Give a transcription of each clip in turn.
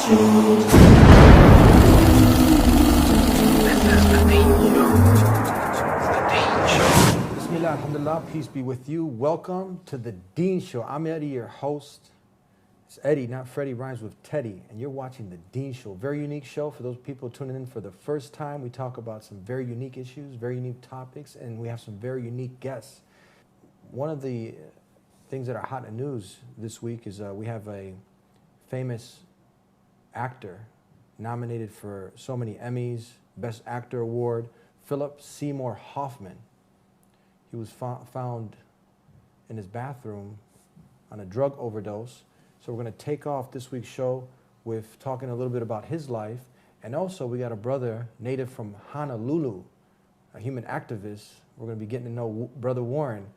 Bismillah, alhamdulillah, peace be with you. Welcome to the Dean Show. I'm Eddie, your host. It's Eddie, not Freddie, rhymes with Teddy, and you're watching the Dean Show. Very unique show for those people tuning in for the first time. We talk about some very unique issues, very unique topics, and we have some very unique guests. One of the things that are hot in news this week is we have a famous actor nominated for so many Emmys, Best Actor Award, Philip Seymour Hoffman. He was found in his bathroom on a drug overdose. So we're going to take off this week's show with talking a little bit about his life. And also we got a brother native from Honolulu, a human activist. We're going to be getting to know Brother Warren.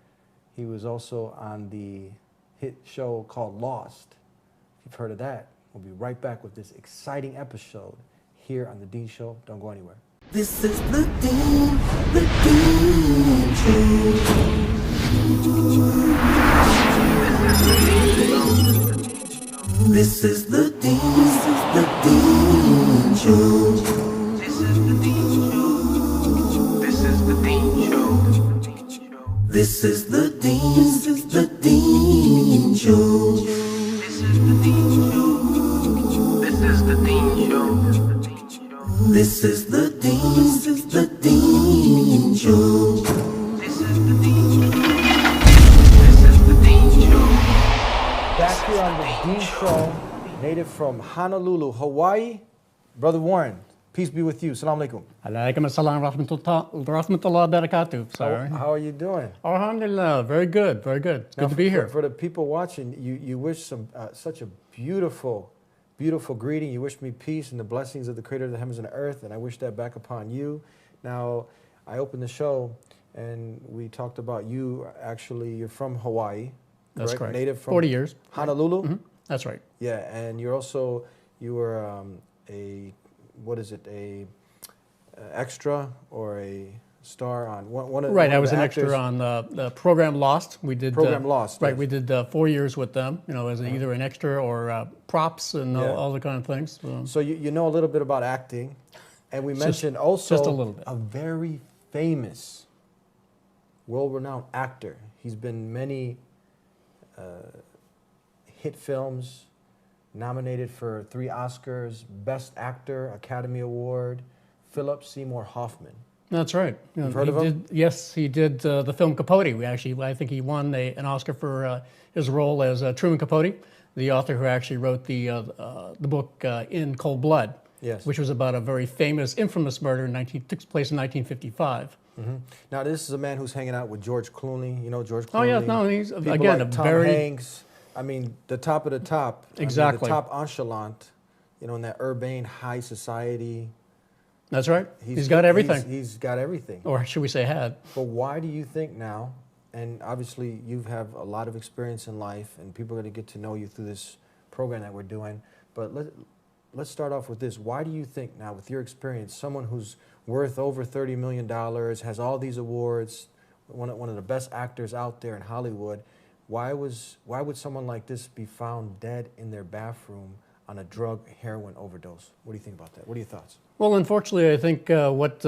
He was also on the hit show called Lost. If you've heard of that, we'll be right back with this exciting episode here on the Dean Show. Don't go anywhere. This is the Dean Show. This is the Dean Show. This is the Dean Show. This is the Dean Show. This is the Dean Show. This is the Dean Show. This is the Dean Show. This is the Dean Show. This is the Dean Show. This is the Dean Show. Back here on the Dean Show, native from Honolulu, Hawaii, Brother Warren. Peace be with you. Assalamu alaikum. Alaikum assalam rahmatullah barakatuh. Sorry. How are you doing? Alhamdulillah. Very good. Very good. It's good to be here. For the people watching, you wish such a beautiful greeting. You wish me peace and the blessings of the Creator of the heavens and the earth, and I wish that back upon you. Now, I opened the show, and we talked about you. Actually, you're from Hawaii. That's correct. Native from 40 years. Honolulu? Mm-hmm. That's right. Yeah, and you were a extra or a star on one of Right, one I of was the an actors. extra on the program Lost. We did Lost. Right, yes. we did 4 years with them. As either an extra or props and all the kind of things. So you know a little bit about acting, and we mentioned also just a little bit. A very famous, world-renowned actor. He's been many hit films, nominated for 3 Oscars, Best Actor, Academy Award, Philip Seymour Hoffman. That's right. You've heard of him? Yes, he did the film Capote. I think he won an Oscar for his role as Truman Capote, the author who actually wrote the book In Cold Blood, Yes. which was about a very infamous murder took place in 1955. Mm-hmm. Now this is a man who's hanging out with George Clooney. You know George Clooney. Oh yeah, no, he's People again like a Tom very Hanks. I mean, the top of the top. Exactly. The top echelon. In that urbane high society. That's right. He's got everything. He's got everything. Or should we say had? But why do you think now, and obviously you have a lot of experience in life, and people are going to get to know you through this program that we're doing, but let's start off with this. Why do you think now, with your experience, someone who's worth over $30 million, has all these awards, one of the best actors out there in Hollywood, why would someone like this be found dead in their bathroom on a drug heroin overdose? What do you think about that? What are your thoughts? Well, unfortunately, I think what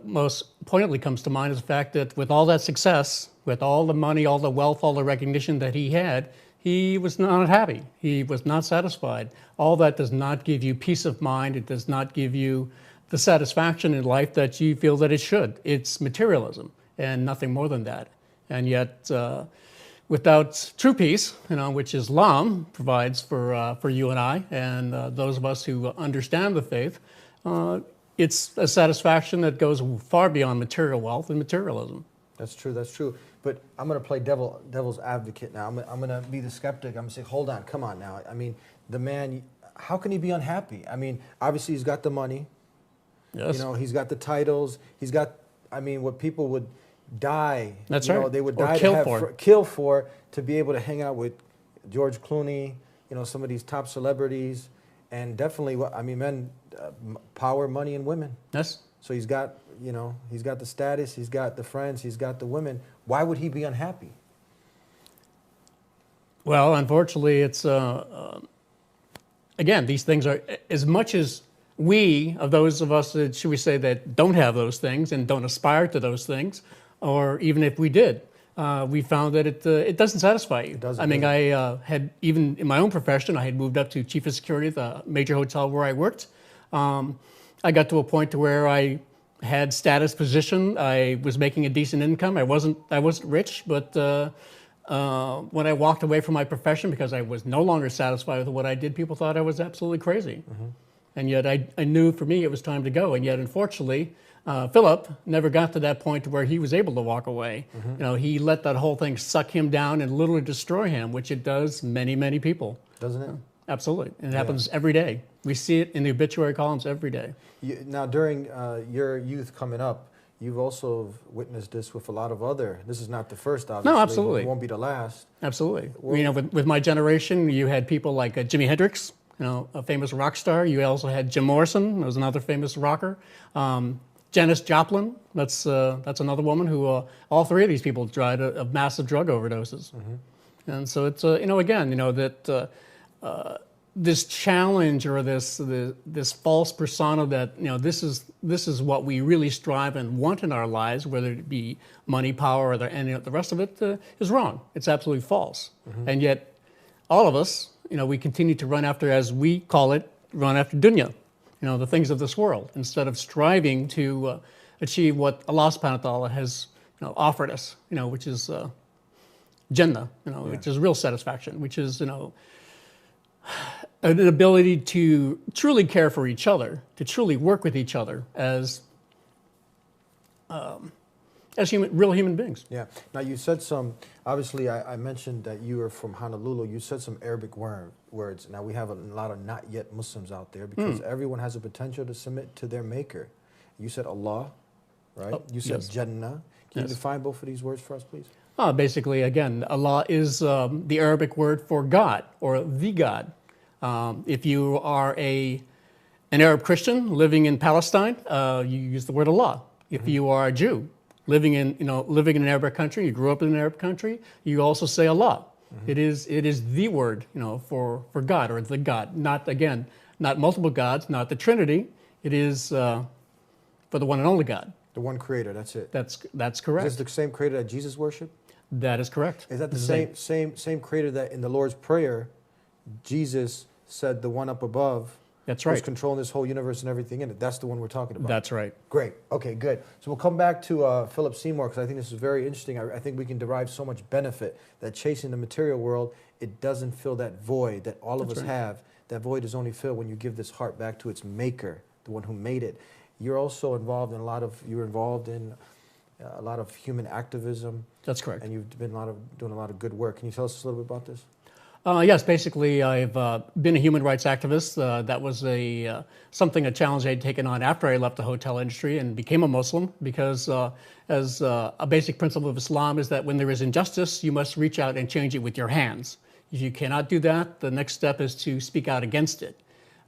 most poignantly comes to mind is the fact that with all that success, with all the money, all the wealth, all the recognition that he had, he was not happy. He was not satisfied. All that does not give you peace of mind. It does not give you the satisfaction in life that you feel that it should. It's materialism and nothing more than that. And yet, without true peace, which Islam provides for you and I and those of us who understand the faith, it's a satisfaction that goes far beyond material wealth and materialism. That's true. But I'm going to play devil's advocate now. I'm going to be the skeptic. I'm going to say, hold on, come on now. I mean, the man, how can he be unhappy? I mean, obviously he's got the money. Yes. He's got the titles. He's got, what people would die. That's right. They would Or die kill for to be able to hang out with George Clooney, some of these top celebrities, and definitely, men, power, money, and women. Yes. So he's got, he's got the status, he's got the friends, he's got the women. Why would he be unhappy? Well, unfortunately, it's again, these things are, as much as we, of those of us that, should we say, that don't have those things and don't aspire to those things, or even if we did, we found that it doesn't satisfy you. It doesn't, I mean, I had, even in my own profession, I had moved up to chief of security at the major hotel where I worked. I got to a point to where I had status, position. I was making a decent income. I wasn't rich, but when I walked away from my profession because I was no longer satisfied with what I did, people thought I was absolutely crazy. And yet I knew for me it was time to go. And yet, unfortunately, Philip never got to that point where he was able to walk away. You know, he let that whole thing suck him down and literally destroy him, which it does many, many people. Doesn't it? Absolutely. And it happens every day. We see it in the obituary columns every day. Now, during your youth coming up, you've also witnessed this with a lot of other. This is not the first, obviously. No, absolutely. It won't be the last. Absolutely. You know, with my generation, you had people like Jimi Hendrix, you know, a famous rock star. You also had Jim Morrison, who was another famous rocker. Janis Joplin, that's another woman who, all three of these people died of massive drug overdoses. And so it's, you know, again, you know, that this challenge or this false persona that, you know, this is what we really strive and want in our lives, whether it be money, power, or any of the rest of it, is wrong. It's absolutely false. And yet, all of us, you know, we continue to run after, as we call it, run after dunya, you know, the things of this world, instead of striving to achieve what Allah subhanahu wa ta'ala has, you know, offered us, you know, which is Jannah, you know, which is real satisfaction, which is, you know, an ability to truly care for each other, to truly work with each other as real human beings. Yeah. Now, you said some, obviously, I mentioned that you are from Honolulu. You said some Arabic words. Now, we have a lot of not yet Muslims out there because everyone has a potential to submit to their maker. You said Allah, right? You said Jannah. Can you define both of these words for us, please? Basically, again, Allah is the Arabic word for God or the God. If you are an Arab Christian living in Palestine, you use the word Allah. If you are a Jew living in an Arab country, you grew up in an Arab country, you also say Allah. It is the word, you know, for God or the God. Not multiple gods, not the Trinity. It is for the one and only God. The one creator, that's it. That's correct. Is this the same creator that Jesus worshiped? That is correct. Is that the same creator that in the Lord's Prayer, Jesus said the one up above That's right. was controlling this whole universe and everything in it? That's the one we're talking about. That's right. Great. Okay, good. So we'll come back to Philip Seymour because I think this is very interesting. I think we can derive so much benefit that chasing the material world, it doesn't fill that void that all of us have. That void is only filled when you give this heart back to its maker, the one who made it. You're also involved in a lot of human activism. That's correct. And you've been doing a lot of good work. Can you tell us a little bit about this? Yes, basically, I've been a human rights activist. That was a challenge I'd taken on after I left the hotel industry and became a Muslim, because as a basic principle of Islam is that when there is injustice, you must reach out and change it with your hands. If you cannot do that, the next step is to speak out against it.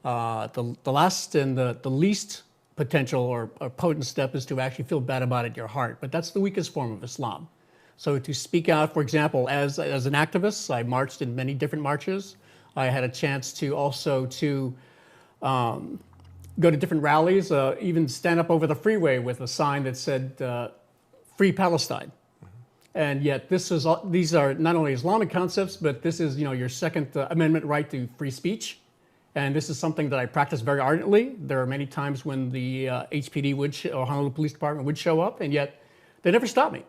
The last and the least potential or potent step is to actually feel bad about it in your heart, but that's the weakest form of Islam. So to speak out, for example, as an activist, I marched in many different marches. I had a chance to also go to different rallies, even stand up over the freeway with a sign that said, "Free Palestine." And yet these are not only Islamic concepts, but this is, your Second Amendment right to free speech. And this is something that I practice very ardently. There are many times when the HPD or Honolulu Police Department would show up, and yet they never stopped me.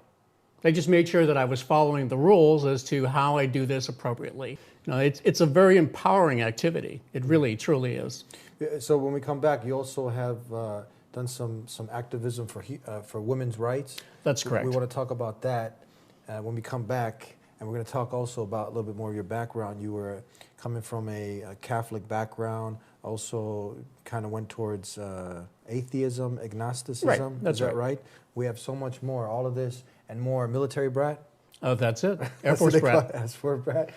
They just made sure that I was following the rules as to how I do this appropriately. It's a very empowering activity. It really, truly is. So when we come back, you also have done some activism for women's rights. That's correct. We want to talk about that when we come back, and we're going to talk also about a little bit more of your background. You were coming from a Catholic background, also kind of went towards atheism, agnosticism. Right. That's Is that right? We have so much more, all of this and more. Military brat? Oh, that's it. Air Force brat. Air Force brat.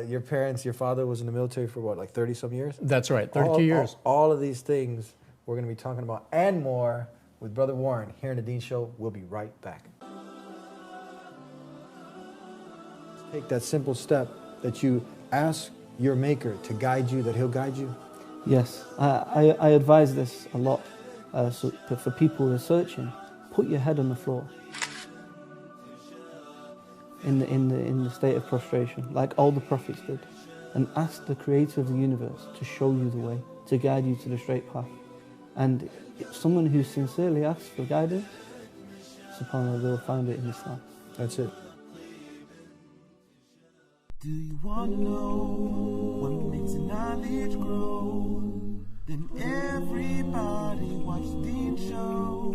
Your father was in the military for what, like 30-some years? That's right, 32 years. All of these things we're going to be talking about and more with Brother Warren here in the Dean Show. We'll be right back. Take that simple step that you ask your maker to guide you, that he'll guide you? Yes, I advise this a lot. So for people who are searching, put your head on the floor in the state of prostration, like all the prophets did, and ask the Creator of the universe to show you the way, to guide you to the straight path. And someone who sincerely asks for guidance, subhanAllah, they'll find it in Islam. That's it. Do you want to know what makes knowledge grow? Then everybody watch the Dean Show.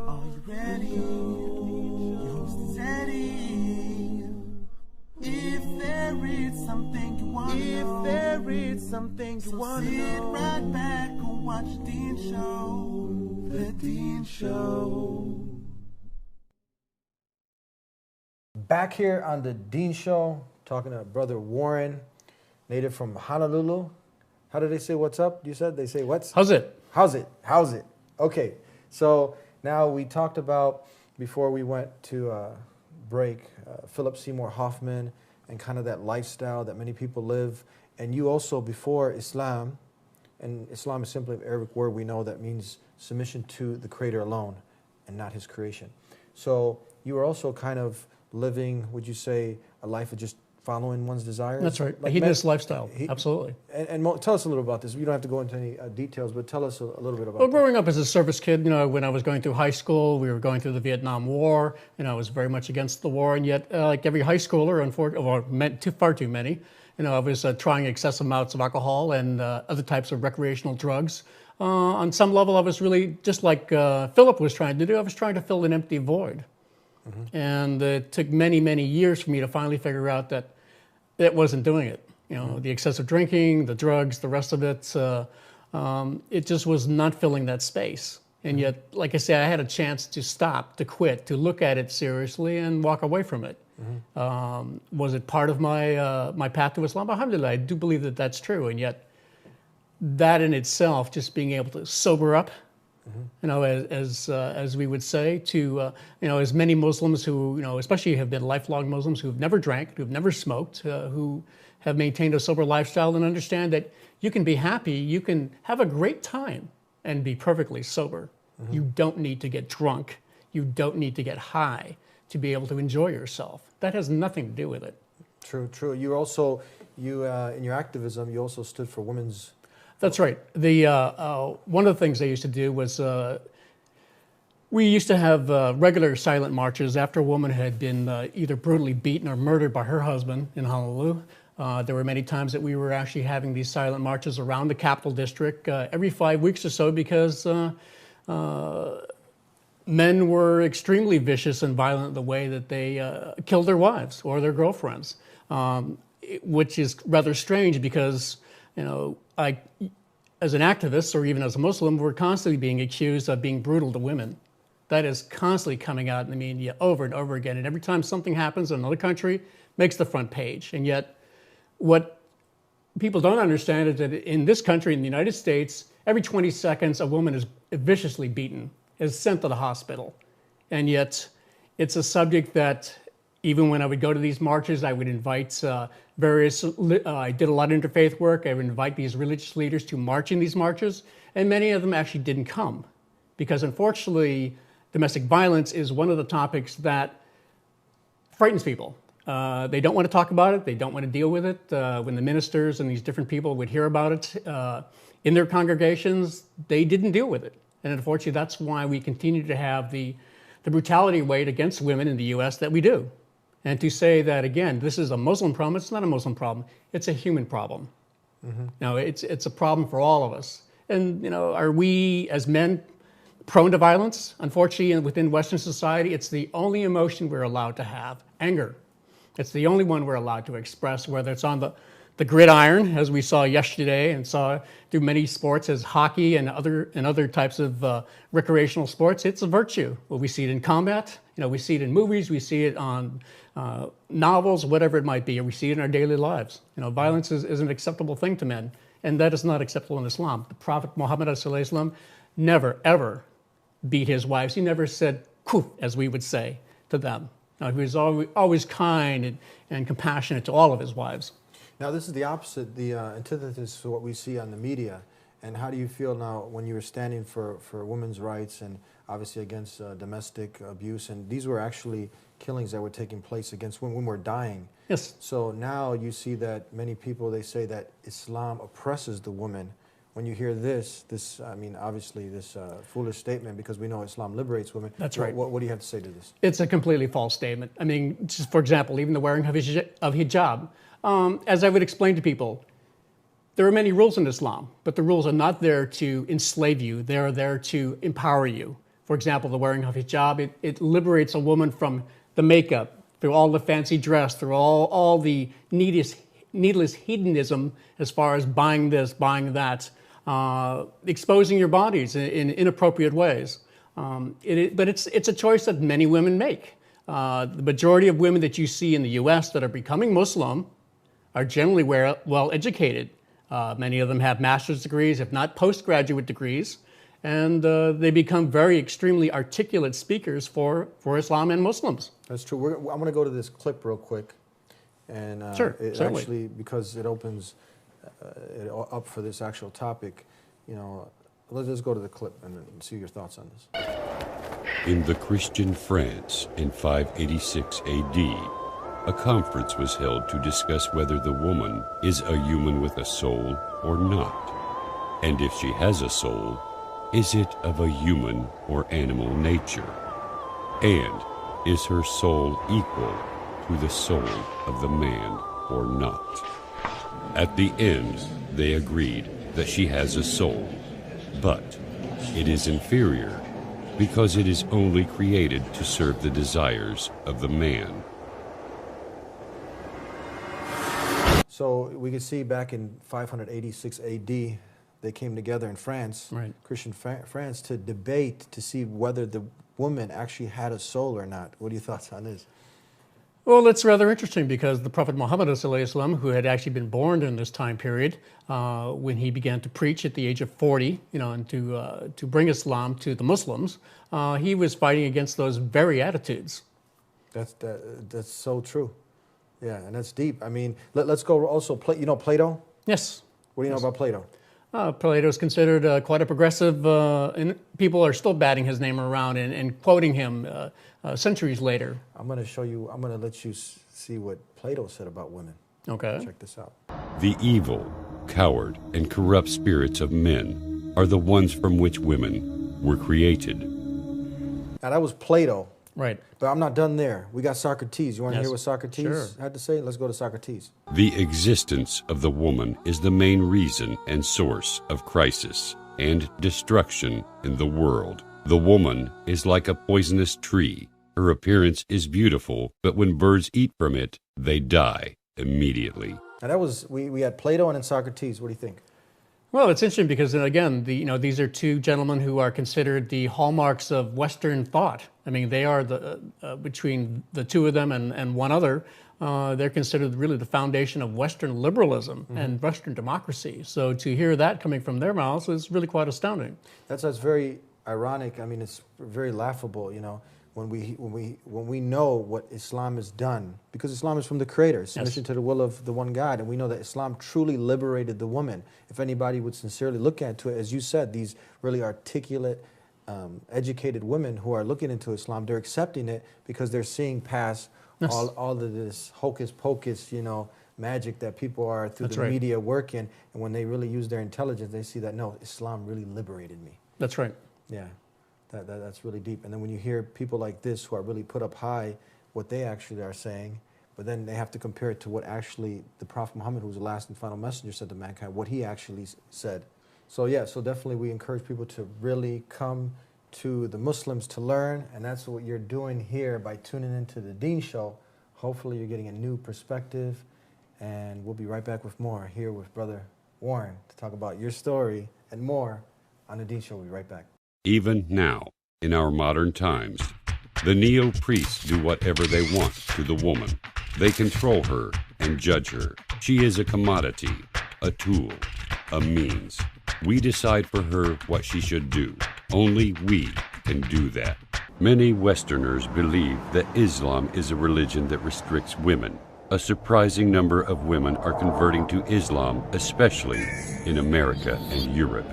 Are you ready? Your host is Eddie. If there is something you want to know, sit right back and watch the Dean Show. The Dean Show. Back here on the Dean Show, talking to Brother Warren, native from Honolulu. How do they say what's up? You said they say what's? How's it? How's it? How's it? Okay, so now we talked about, before we went to break, Philip Seymour Hoffman and kind of that lifestyle that many people live. And you also, before Islam, and Islam is simply an Arabic word we know that means submission to the Creator alone and not His creation. So you were also kind of living, would you say, a life of just following one's desires? That's right. Like A hedonist lifestyle. Absolutely. And tell us a little about this. You don't have to go into any details, but tell us a little bit about Well, growing up as a service kid, when I was going through high school, we were going through the Vietnam War. I was very much against the war, and yet, like every high schooler, unfortunately, far too many, I was trying excessive amounts of alcohol and other types of recreational drugs. On some level, I was really, just like Philip was trying to do, I was trying to fill an empty void. Mm-hmm. And it took many, many years for me to finally figure out that it wasn't doing it. The excessive drinking, the drugs, the rest of it, it just was not filling that space. And yet, like I say, I had a chance to stop, to quit, to look at it seriously and walk away from it. Mm-hmm. Was it part of my path to Islam? Alhamdulillah, I do believe that that's true. And yet, that in itself, just being able to sober up, as we would say, to as many Muslims who especially have been lifelong Muslims who've never drank, who've never smoked, who have maintained a sober lifestyle, and understand that you can be happy, you can have a great time, and be perfectly sober. Mm-hmm. You don't need to get drunk, you don't need to get high to be able to enjoy yourself. That has nothing to do with it. True. You also, in your activism, you also stood for women's. That's right. One of the things they used to do was we used to have regular silent marches after a woman had been either brutally beaten or murdered by her husband in Honolulu. There were many times that we were actually having these silent marches around the Capital District every 5 weeks or so, because men were extremely vicious and violent in the way that they killed their wives or their girlfriends, which is rather strange because, as an activist or even as a Muslim, we're constantly being accused of being brutal to women. That is constantly coming out in the media over and over again. And every time something happens in another country, makes the front page. And yet, what people don't understand is that in this country, in the United States, every 20 seconds, a woman is viciously beaten, is sent to the hospital. And yet, it's a subject that, even when I would go to these marches, I would invite I did a lot of interfaith work. I would invite these religious leaders to march in these marches, and many of them actually didn't come. Because unfortunately, domestic violence is one of the topics that frightens people. They don't want to talk about it. They don't want to deal with it. When the ministers and these different people would hear about it in their congregations, they didn't deal with it. And unfortunately, that's why we continue to have the brutality rate against women in the U.S. that we do. And to say that, again, this is a Muslim problem, it's not a Muslim problem. It's a human problem. Mm-hmm. Now, it's a problem for all of us. And, are we as men prone to violence? Unfortunately, within Western society, it's the only emotion we're allowed to have, anger. It's the only one we're allowed to express, whether it's on the gridiron, as we saw yesterday and saw through many sports as hockey and other types of recreational sports. It's a virtue. Well, we see it in combat. We see it in movies. We see it on novels, whatever it might be. Or we see it in our daily lives. Violence is an acceptable thing to men, and that is not acceptable in Islam. The Prophet Muhammad ﷺ never, ever beat his wives. He never said "kuf," as we would say, to them. He was always kind and compassionate to all of his wives. Now, this is the opposite, the antithesis to what we see on the media. And how do you feel now when you were standing for women's rights and obviously against domestic abuse? And these were actually killings that were taking place against women were dying. Yes. So now you see that many people, they say that Islam oppresses the woman. When you hear this, I mean, obviously this foolish statement, because we know Islam liberates women. That's right. What do you have to say to this? It's a completely false statement. I mean, just for example, even the wearing of hijab. As I would explain to people, there are many rules in Islam, but the rules are not there to enslave you. They are there to empower you. For example, the wearing of hijab, it liberates a woman from the makeup, through all the fancy dress, through all the needless hedonism as far as buying this, buying that, exposing your bodies in inappropriate ways. But it's a choice that many women make. The majority of women that you see in the U.S. that are becoming Muslim are generally well educated. Many of them have master's degrees, if not postgraduate degrees, and they become very extremely articulate speakers for Islam and Muslims. That's true. I'm going to go to this clip real quick, and Sure, it certainly. actually, because it opens it up for this actual topic, you know, let's go to the clip and see your thoughts on this. In the Christian France in 586 AD, a conference was held to discuss whether the woman is a human with a soul or not. And if she has a soul, is it of a human or animal nature? And is her soul equal to the soul of the man or not? At the end, they agreed that she has a soul, but it is inferior because it is only created to serve the desires of the man. So we can see back in 586 AD, they came together in France, Right. Christian France, to debate to see whether the woman actually had a soul or not. What are your thoughts on this? Well, it's rather interesting because the Prophet Muhammad, who had actually been born in this time period, when he began to preach at the age of 40, and to bring Islam to the Muslims, he was fighting against those very attitudes. That's so true. Yeah, and that's deep. I mean, let's go also, Plato? Yes. What do you know about Plato? Plato is considered quite a progressive, and people are still batting his name around and quoting him centuries later. I'm going to let you see what Plato said about women. Okay. Check this out. The evil, coward, and corrupt spirits of men are the ones from which women were created. Now, that was Plato. Right. But I'm not done there. We got Socrates. You want to Yes. hear what Socrates Sure. had to say? Let's go to Socrates. The existence of the woman is the main reason and source of crisis and destruction in the world. The woman is like a poisonous tree. Her appearance is beautiful, but when birds eat from it, they die immediately. Now that was, we had Plato and then Socrates. What do you think? Well, it's interesting because, again, these are two gentlemen who are considered the hallmarks of Western thought. I mean, they are between the two of them and one other, they're considered really the foundation of Western liberalism and Western democracy. So to hear that coming from their mouths is really quite astounding. That's very ironic. I mean, it's very laughable, when we know what Islam has done, because Islam is from the Creator, submission to the will of the one God, and we know that Islam truly liberated the woman. If anybody would sincerely look into it, as you said, these really articulate, educated women who are looking into Islam, they're accepting it because they're seeing past all of this hocus pocus, magic that people are through That's the right. media working, and when they really use their intelligence, they see that, no, Islam really liberated me. That's right. Yeah. That's really deep. And then when you hear people like this who are really put up high, what they actually are saying, but then they have to compare it to what actually the Prophet Muhammad, who was the last and final messenger, said to mankind, what he actually said. So definitely we encourage people to really come to the Muslims to learn, and that's what you're doing here by tuning into the Deen Show. Hopefully you're getting a new perspective, and we'll be right back with more here with Brother Warren to talk about your story and more on the Deen Show. We'll be right back. Even now, in our modern times, the neo-priests do whatever they want to the woman. They control her and judge her. She is a commodity, a tool, a means. We decide for her what she should do. Only we can do that. Many Westerners believe that Islam is a religion that restricts women. a surprising number of women are converting to Islam, especially in America and Europe.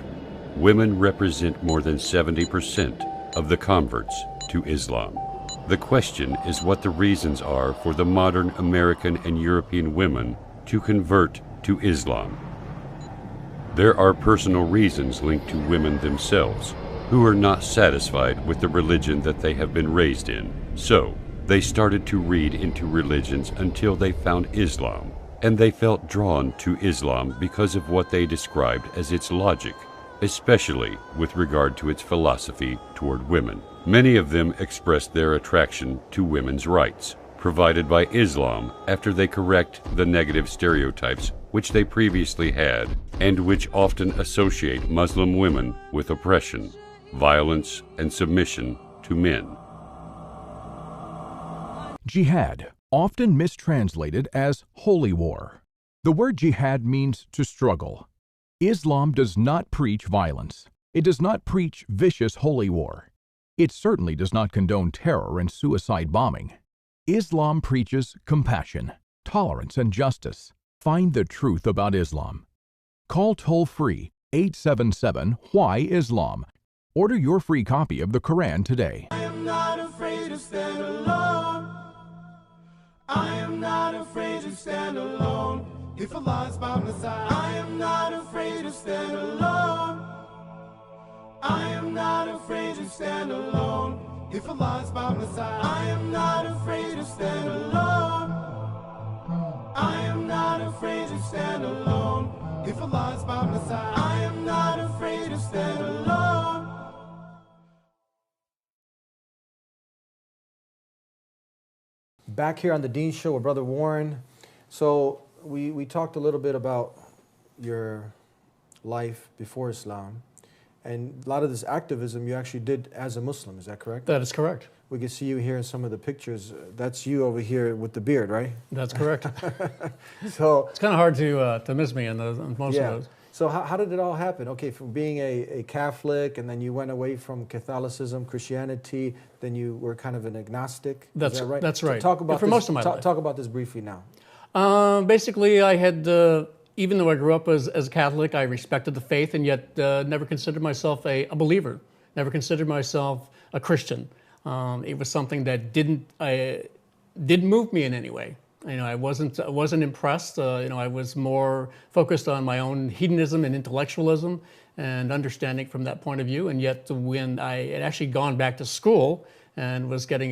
Women represent more than 70% of the converts to Islam. The question is what the reasons are for the modern American and European women to convert to Islam. There are personal reasons linked to women themselves who are not satisfied with the religion that they have been raised in. So, they started to read into religions until they found Islam, and they felt drawn to Islam because of what they described as its logic, especially with regard to its philosophy toward women. Many of them expressed their attraction to women's rights, provided by Islam after they correct the negative stereotypes which they previously had and which often associate Muslim women with oppression, violence, and submission to men. Jihad, often mistranslated as holy war. The word jihad means to struggle. Islam does not preach violence. It does not preach vicious holy war. It certainly does not condone terror and suicide bombing. Islam preaches compassion, tolerance, and justice. Find the truth about Islam. Call toll-free 877-WHY-ISLAM. Order your free copy of the Quran today. I am not afraid to stand alone. I am not afraid to stand alone. If Allah's by my side, I am not afraid to stand alone. I am not afraid to stand alone. If Allah's by my side, I am not afraid to stand alone. I am not afraid to stand alone. If Allah's by my side, I am not afraid to stand alone. Back here on the Dean Show with Brother Warren. So we talked a little bit about your life before Islam, and a lot of this activism you actually did as a Muslim, is that correct? That is correct. We can see you here in some of the pictures. That's you over here with the beard, right? That's correct. So It's kind of hard to miss me in most of those. So how did it all happen? Okay, from being a Catholic, and then you went away from Catholicism, Christianity, then you were kind of an agnostic. That's is that right? that's So right. talk about For this, most of my life. Talk about this briefly now. Basically, I had, even though I grew up as a Catholic, I respected the faith, and yet never considered myself a believer. Never considered myself a Christian. It was something that didn't move me in any way. I wasn't impressed. I was more focused on my own hedonism and intellectualism and understanding from that point of view. And yet, when I had actually gone back to school and was getting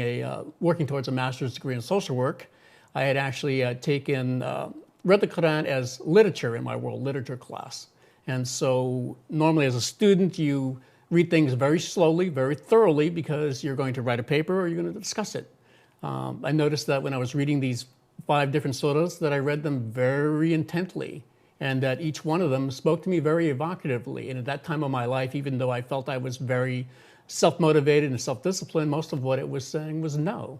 working towards a master's degree in social work, I had actually read the Quran as literature in my world literature class. And so, normally as a student, you read things very slowly, very thoroughly, because you're going to write a paper or you're going to discuss it. I noticed that when I was reading these 5 different surahs, that I read them very intently, and that each one of them spoke to me very evocatively. And at that time of my life, even though I felt I was very self-motivated and self-disciplined, most of what it was saying was no.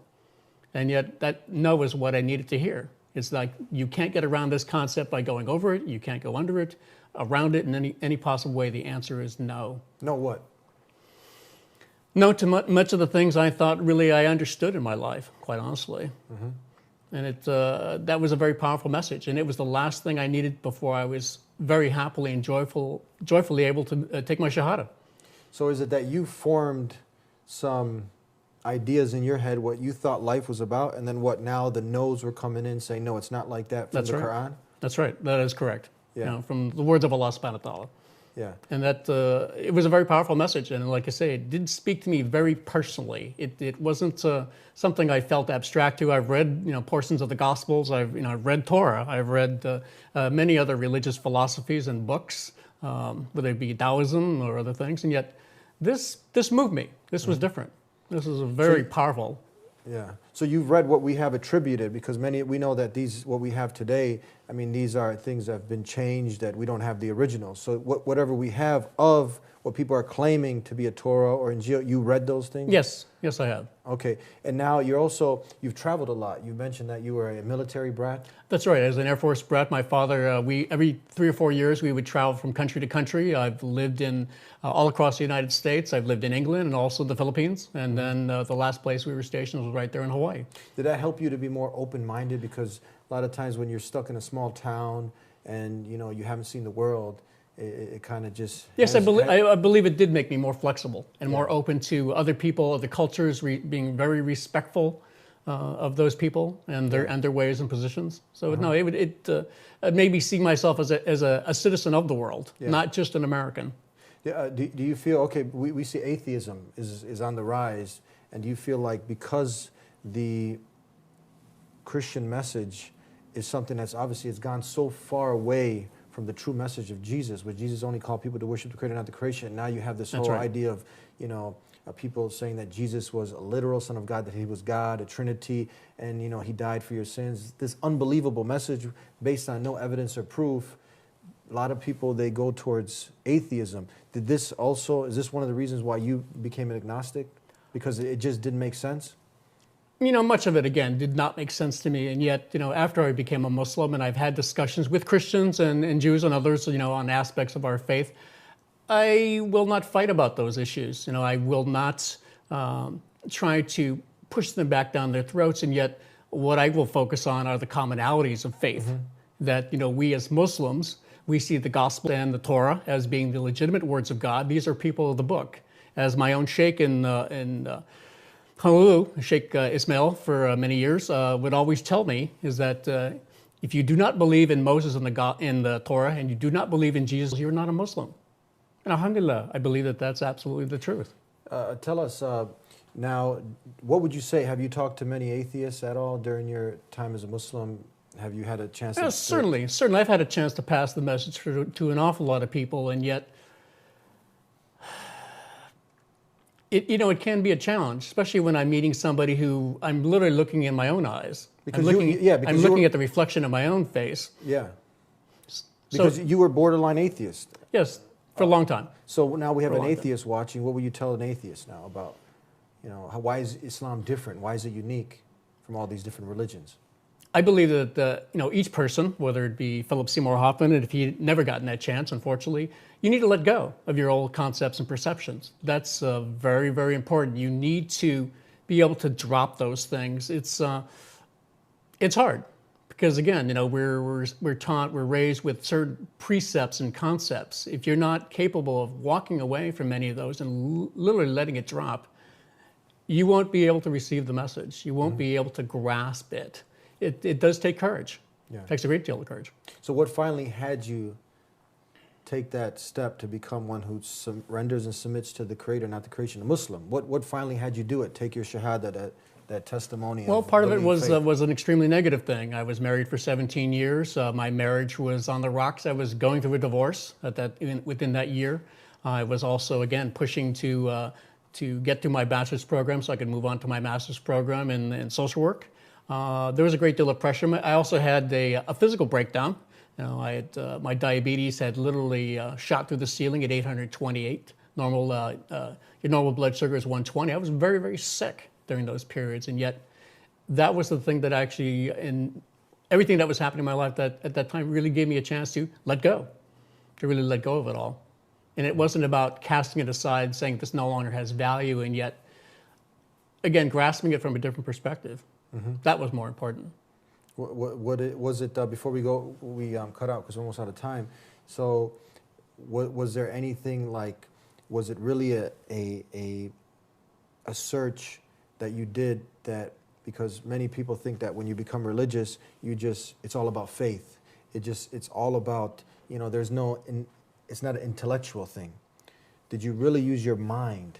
And yet that no is what I needed to hear. It's like, you can't get around this concept by going over it. You can't go under it, around it in any possible way. The answer is no. No what? No to much of the things I thought really I understood in my life, quite honestly. Mm-hmm. And that was a very powerful message. And it was the last thing I needed before I was very happily and joyfully able to take my Shahada. So is it that you formed some ideas in your head, what you thought life was about, and then what now the no's were coming in saying, no, it's not like that from That's the right. Quran? That's right. That is correct. Yeah. From the words of Allah subhanahu wa ta'ala. Yeah. And that it was a very powerful message. And like I say, it did speak to me very personally. It wasn't something I felt abstract to. I've read portions of the Gospels. I've read Torah. I've read many other religious philosophies and books, whether it be Taoism or other things. And yet this moved me. This was different. This is a very powerful. Yeah. So you've read what we have attributed, because we know that what we have today, I mean, these are things that have been changed, that we don't have the original. So whatever we have of what people are claiming to be a Torah or Injil, you read those things? Yes, I have. Okay. And now you've traveled a lot. You mentioned that you were a military brat. That's right. As an Air Force brat, my father, every 3 or 4 years, we would travel from country to country. I've lived in all across the United States. I've lived in England and also the Philippines. And then the last place we were stationed was right there in Hawaii. Did that help you to be more open-minded? Because a lot of times when you're stuck in a small town and you haven't seen the world, it kind of just yes, I believe it did make me more flexible and more open to other people, other cultures, being very respectful of those people and their ways and positions. So no, it made me see myself as a citizen of the world, not just an American. Do you feel, okay, we see atheism is on the rise, and do you feel like because the Christian message is something that's obviously it's gone so far away from the true message of Jesus, where Jesus only called people to worship the Creator, not the creation. Now you have this whole idea of, people saying that Jesus was a literal Son of God, that He was God, a Trinity, and He died for your sins. This unbelievable message based on no evidence or proof. A lot of people, they go towards atheism. Is this one of the reasons why you became an agnostic? Because it just didn't make sense? Much of it, again, did not make sense to me. And yet, after I became a Muslim and I've had discussions with Christians and Jews and others, on aspects of our faith, I will not fight about those issues. I will not try to push them back down their throats. And yet, what I will focus on are the commonalities of faith. That, we as Muslims, we see the gospel and the Torah as being the legitimate words of God. These are people of the book. As my own sheikh in Honolulu, Sheikh Ismail, for many years, would always tell me is that if you do not believe in Moses and in the Torah, and you do not believe in Jesus, you're not a Muslim. And alhamdulillah, I believe that that's absolutely the truth. Tell us now, what would you say? Have you talked to many atheists at all during your time as a Muslim? Have you had a chance? Certainly. I've had a chance to pass the message to an awful lot of people, and yet, it can be a challenge, especially when I'm meeting somebody who I'm literally looking in my own eyes. Because I'm looking at the reflection of my own face. Yeah. Because you were borderline atheist. Yes, for a long time. So now we have an atheist watching. What would you tell an atheist now about, why is Islam different? Why is it unique from all these different religions? I believe that each person, whether it be Philip Seymour Hoffman, and if he'd never gotten that chance, unfortunately, you need to let go of your old concepts and perceptions. That's very, very important. You need to be able to drop those things. It's hard because again, we're taught, we're raised with certain precepts and concepts. If you're not capable of walking away from any of those and literally letting it drop, you won't be able to receive the message. You won't be able to grasp it. It does take courage. Yeah. It takes a great deal of courage. So what finally had you take that step to become one who surrenders and submits to the Creator, not the creation, a Muslim? What finally had you do it? Take your shahada, that testimony? Well, part of it was an extremely negative thing. I was married for 17 years. My marriage was on the rocks. I was going through a divorce within that year. I was also, again, pushing to get through my bachelor's program so I could move on to my master's program in social work. There was a great deal of pressure. I also had a physical breakdown. I had my diabetes had literally shot through the ceiling at 828. Your normal blood sugar is 120. I was very, very sick during those periods, and yet that was the thing that actually, in everything that was happening in my life at that time, really gave me a chance to let go, to really let go of it all. And it wasn't about casting it aside, saying this no longer has value, and yet, again, grasping it from a different perspective. That was more important. Before we go, we cut out because we're almost out of time. So was there anything like, was it really a search that you did that, because many people think that when you become religious, it's all about faith. It's all about, it's not an intellectual thing. Did you really use your mind?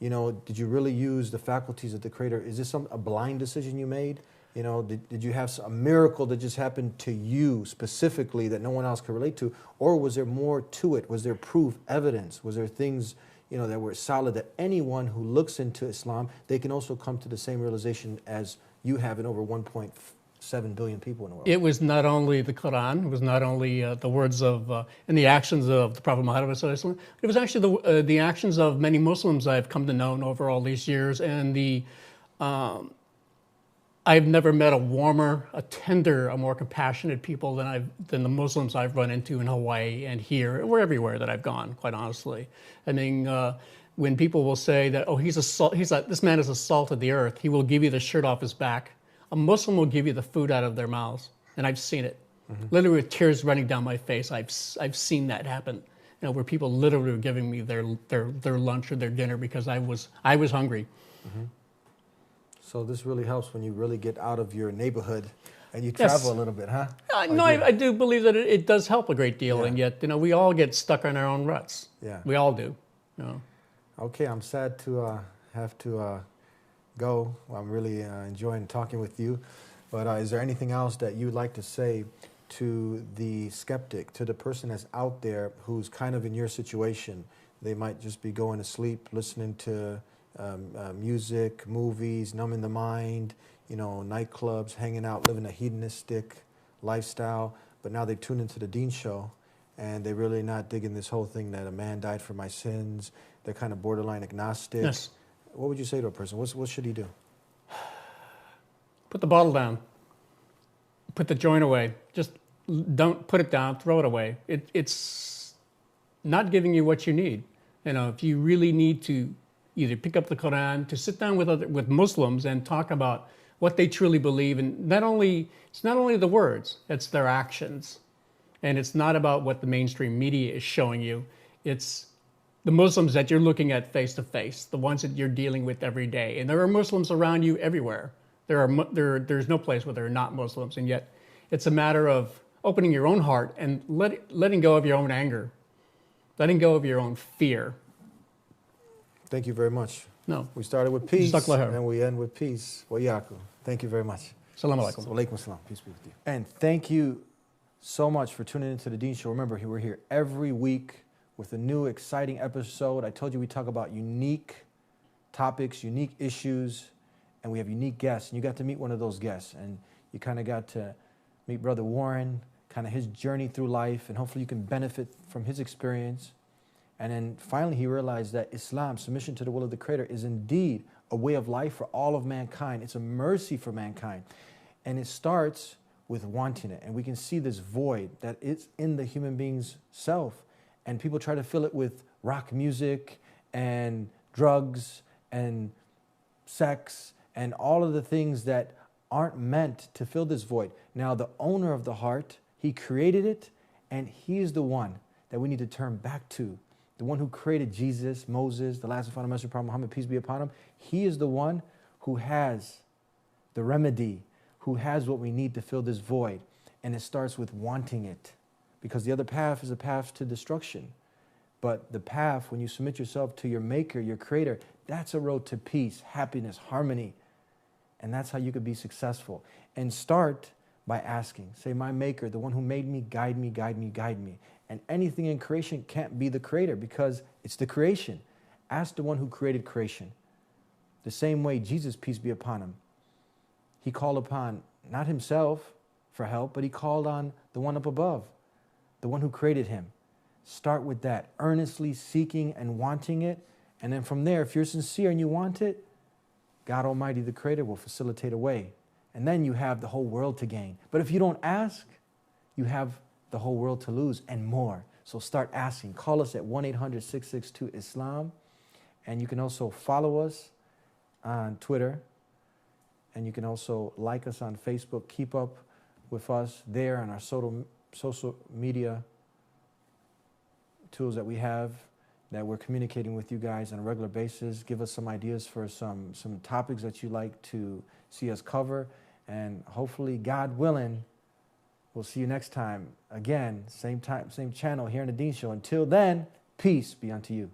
Did you really use the faculties of the Creator? Is this a blind decision you made? Did you have a miracle that just happened to you specifically that no one else could relate to? Or was there more to it? Was there proof, evidence? Was there things, that were solid that anyone who looks into Islam, they can also come to the same realization as you have in over 1.7 billion people in the world? It was not only the Quran, it was not only the words of and the actions of the Prophet Muhammad, it was actually the actions of many Muslims I've come to know over all these years, and I've never met a warmer, a tender, a more compassionate people than the Muslims I've run into in Hawaii and here, or everywhere that I've gone, quite honestly. I mean, when people will say that, oh, this man is the salt of the earth, he will give you the shirt off his back. A Muslim will give you the food out of their mouths, and I've seen it. Literally with tears running down my face, I've seen that happen. You know, where people literally were giving me their lunch or their dinner because I was hungry. So this really helps when you really get out of your neighborhood and you travel a little bit, huh? No, I do believe that it does help a great deal, Yeah. and yet, you know, we all get stuck in our own ruts. Yeah. We all do. You know. Okay, I'm sad to have to go. I'm really enjoying talking with you. But is there anything else that you'd like to say to the skeptic, to the person that's out there who's kind of in your situation? They might just be going to sleep, listening to music, movies, numbing the mind, you know, nightclubs, hanging out, living a hedonistic lifestyle. But now they tune into the Dean Show, and they're really not digging this whole thing that a man died for my sins. They're kind of borderline agnostic. Yes. What would you say to a person? What should he do? Put the bottle down. Put the joint away. Just don't put it down. Throw it away. It's not giving you what you need. You know, if you really need to either pick up the Quran, to sit down with Muslims and talk about what they truly believe, and it's not only the words, it's their actions, and it's not about what the mainstream media is showing you. It's the Muslims that you're looking at face to face, the ones that you're dealing with every day, and there are Muslims around you everywhere. There's no place where there are not Muslims, and yet it's a matter of opening your own heart and letting go of your own anger, letting go of your own fear. Thank you very much. No. We started with peace, Jazakallah. and we end with peace. Wa yakum. Thank you very much. Assalamu alaikum. Walaikum assalam. Peace be with you. And thank you so much for tuning into the Dean Show. Remember, we're here every week with a new exciting episode. I told you we talk about unique topics, unique issues, and we have unique guests. And you got to meet one of those guests, and you kind of got to meet Brother Warren, kind of his journey through life, and hopefully you can benefit from his experience. And then finally he realized that Islam, submission to the will of the Creator, is indeed a way of life for all of mankind. It's a mercy for mankind. And it starts with wanting it. And we can see this void that is in the human being's self. And people try to fill it with rock music and drugs and sex and all of the things that aren't meant to fill this void. Now, the owner of the heart, he created it, and he is the one that we need to turn back to. The one who created Jesus, Moses, the last and final messenger, Prophet Muhammad, peace be upon him. He is the one who has the remedy, who has what we need to fill this void. And it starts with wanting it, because the other path is a path to destruction. But the path, when you submit yourself to your maker, your creator, that's a road to peace, happiness, harmony. And that's how you could be successful. And start by asking. Say, my maker, the one who made me, guide me, guide me, guide me. And anything in creation can't be the creator because it's the creation. Ask the one who created creation. The same way Jesus, peace be upon him, he called upon not himself for help, but he called on the one up above, the one who created him. Start with that, earnestly seeking and wanting it. And then from there, if you're sincere and you want it, God Almighty, the Creator, will facilitate a way. And then you have the whole world to gain. But if you don't ask, you have the whole world to lose and more. So start asking. Call us at 1-800-662-ISLAM. And you can also follow us on Twitter. And you can also like us on Facebook. Keep up with us there on our social media tools that we have, that we're communicating with you guys on a regular basis. Give us some ideas for some topics that you'd like to see us cover. And hopefully, God willing, we'll see you next time. Again, same time, same channel here on the Dean Show. Until then, peace be unto you.